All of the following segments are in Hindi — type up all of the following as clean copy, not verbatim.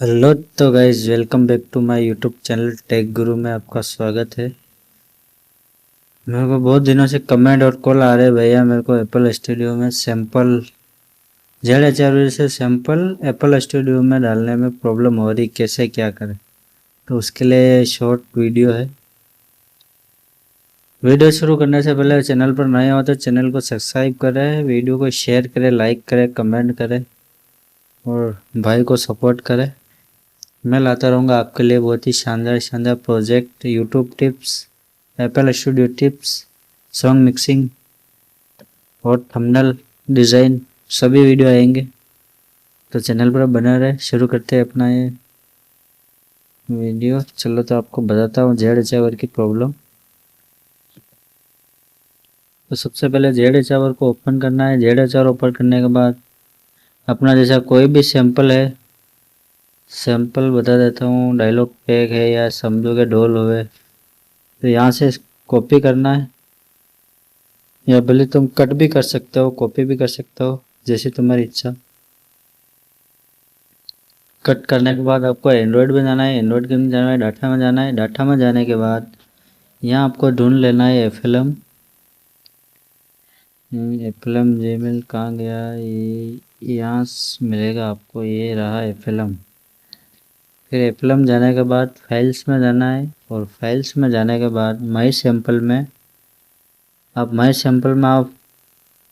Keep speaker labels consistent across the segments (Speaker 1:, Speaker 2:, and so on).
Speaker 1: हेलो तो guys, welcome back to my YouTube channel tech guru में आपका स्वागत है। मेरे को बहुत दिनों से कमेंट और कॉल आ रहे हैं, भैया मेरे को एप्पल स्टूडियो में सैंपल ZHR से सैंपल एप्पल स्टूडियो में डालने में प्रॉब्लम हो रही, कैसे क्या करें। तो उसके लिए शॉर्ट वीडियो है। वीडियो शुरू करने से पहले चैनल पर नए हो तो चैनल को सब्सक्राइब करें, वीडियो को शेयर करें, लाइक करें, कमेंट करें और भाई को सपोर्ट करें। मैं लाता रहूँगा आपके लिए बहुत ही शानदार शानदार project, YouTube tips, Apple studio tips, song mixing और थंबनेल डिज़ाइन, सभी वीडियो आएंगे। तो चैनल पर बना रहे। शुरू करते हैं अपना ये वीडियो। चलो तो आपको बताता हूँ ZHR की प्रॉब्लम। तो सबसे पहले ZHR को ओपन करना है। ZHR ओपन करने के बाद अपना जैसा कोई भी सैंपल है, सैंपल बता देता हूँ, डायलॉग पैक है या समझो के ढोल हुए, तो यहाँ से कॉपी करना है। या भले तुम कट भी कर सकते हो, कॉपी भी कर सकते हो, जैसी तुम्हारी इच्छा। कट करने के बाद आपको एंड्रॉयड में जाना है, एंड्रॉयड के में जाना है, डाटा में जाना है। डाटा में जाने के बाद यहाँ आपको ढूंढ लेना है FLM। FLM जीमेल कहाँ गया, ये यहाँ मिलेगा आपको, ये रहा FLM। फिर FLM जाने के बाद फाइल्स में जाना है और फाइल्स में जाने के बाद माई सैंपल में, आप माई सैंपल में आप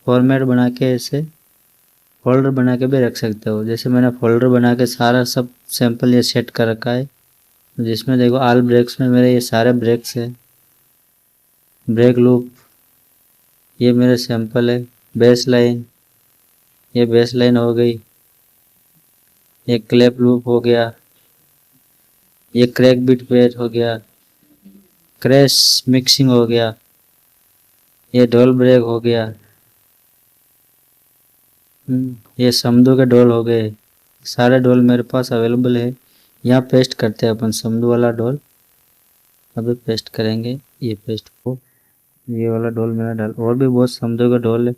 Speaker 1: फॉर्मेट बना के ऐसे फोल्डर बना के भी रख सकते हो। जैसे मैंने फोल्डर बना के सारा सब सैंपल ये सेट कर रखा है, जिसमें देखो ऑल ब्रेक्स में मेरे ये सारे ब्रेक्स है। ब्रेक लूप ये मेरे सैंपल है। बेस लाइन ये बेस लाइन हो गई। ये क्लैप लूप हो गया। ये क्रैक बीट पेज हो गया। क्रैश मिक्सिंग हो गया। ये ढोल ब्रेक हो गया। ये समदू के ढोल हो गए। सारे ढोल मेरे पास अवेलेबल है। यहाँ पेस्ट करते हैं अपन समदू वाला ढोल। अभी पेस्ट करेंगे ये पेस्ट को। ये वाला ढोल मेरा डाल, और भी बहुत समझो का ढोल है।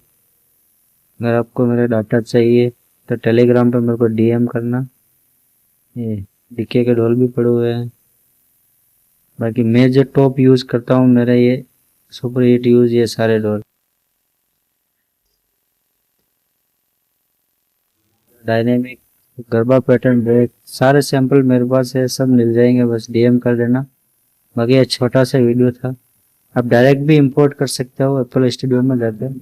Speaker 1: अगर आपको मेरा डाटा चाहिए तो टेलीग्राम पे मेरे को DM करना। ये DK के ढोल भी पड़े हुए हैं। बाकी मैं जो टॉप यूज़ करता हूँ, मेरा ये सुपर हिट यूज़, ये सारे ढोल। डायनेमिक, गरबा पैटर्न, ब्रेक, सारे सैंपल मेरे पास है, सब मिल जाएंगे, बस DM कर देना। बाकी ये छोटा सा वीडियो था। आप डायरेक्ट भी इंपोर्ट कर सकते हो एप्पल स्टूडियो में जाकर,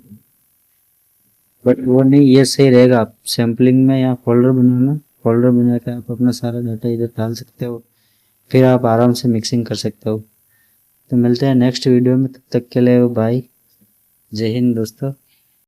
Speaker 1: बट वो नहीं, ये सही रहेगा। आप सैम्पलिंग में या फोल्डर बनाना, फोल्डर बना के आप अपना सारा डाटा इधर डाल सकते हो, फिर आप आराम से मिक्सिंग कर सकते हो। तो मिलते हैं नेक्स्ट वीडियो में, तब तक के लिए बाय। जय हिंद दोस्तों।